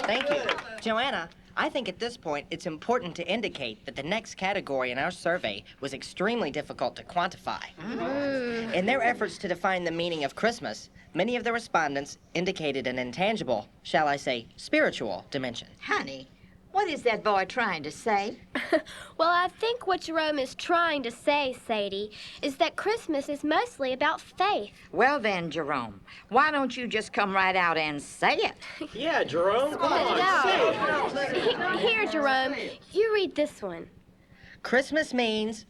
Thank you. Joanna, I think at this point it's important to indicate that the next category in our survey was extremely difficult to quantify. In their efforts to define the meaning of Christmas, many of the respondents indicated an intangible, shall I say, spiritual dimension. Honey, what is that boy trying to say? Well, I think what Jerome is trying to say, Sadie, is that Christmas is mostly about faith. Well then, Jerome, why don't you just come right out and say it? Yeah, Jerome, come on, say it. Here, Jerome, you read this one. Christmas means,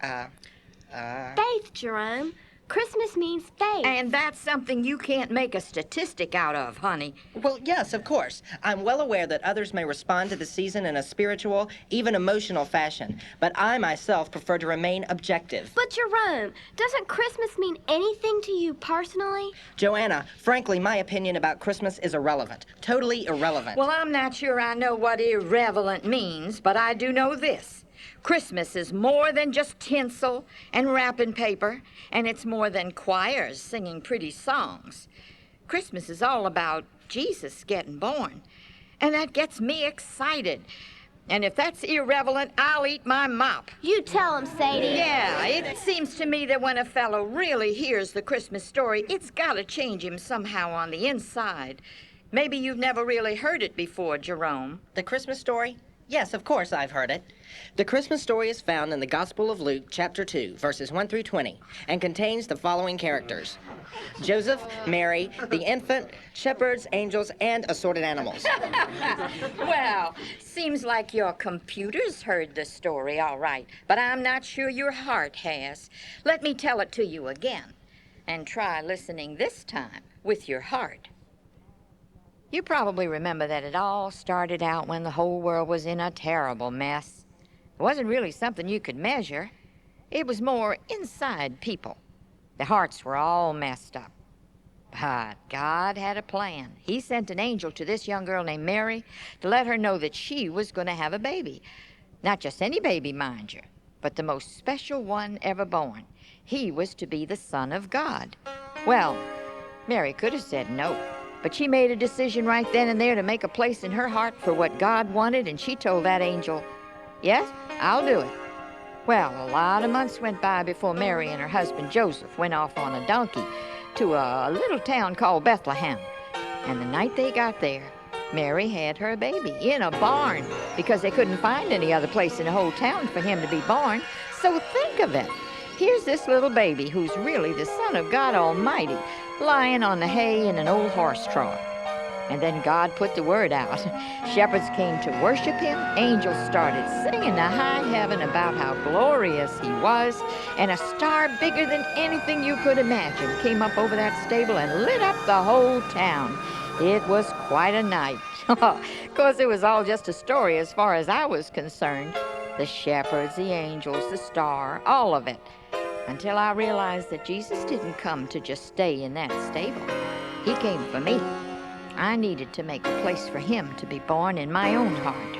Faith, Jerome. Christmas means faith. And that's something you can't make a statistic out of, honey. Well, yes, of course. I'm well aware that others may respond to the season in a spiritual, even emotional fashion, but I myself prefer to remain objective. But Jerome, doesn't Christmas mean anything to you personally? Joanna, frankly, my opinion about Christmas is irrelevant. Totally irrelevant. Well, I'm not sure I know what irrelevant means, but I do know this. Christmas is more than just tinsel and wrapping paper, and it's more than choirs singing pretty songs. Christmas is all about Jesus getting born, and that gets me excited. And if that's irrelevant, I'll eat my mop. You tell him, Sadie. Yeah, it seems to me that when a fellow really hears the Christmas story, it's got to change him somehow on the inside. Maybe you've never really heard it before, Jerome. The Christmas story? Yes, of course I've heard it. The Christmas story is found in the Gospel of Luke, chapter 2, verses 1 through 20, and contains the following characters: Joseph, Mary, the infant, shepherds, angels, and assorted animals. Well, seems like your computer's heard the story all right, but I'm not sure your heart has. Let me tell it to you again, and try listening this time with your heart. You probably remember that it all started out when the whole world was in a terrible mess. It wasn't really something you could measure. It was more inside people. Their hearts were all messed up. But God had a plan. He sent an angel to this young girl named Mary to let her know that she was going to have a baby. Not just any baby, mind you, but the most special one ever born. He was to be the Son of God. Well, Mary could have said no. But she made a decision right then and there to make a place in her heart for what God wanted, and she told that angel, "Yes, I'll do it." Well, a lot of months went by before Mary and her husband Joseph went off on a donkey to a little town called Bethlehem. And the night they got there, Mary had her baby in a barn because they couldn't find any other place in the whole town for him to be born. So think of it. Here's this little baby who's really the Son of God Almighty, lying on the hay in an old horse trough. And then God put the word out. Shepherds came to worship him. Angels started singing to high heaven about how glorious he was. And a star bigger than anything you could imagine came up over that stable and lit up the whole town. It was quite a night. Of course, it was all just a story as far as I was concerned. The shepherds, the angels, the star, all of it. Until I realized that Jesus didn't come to just stay in that stable. He came for me. I needed to make a place for him to be born in my own heart.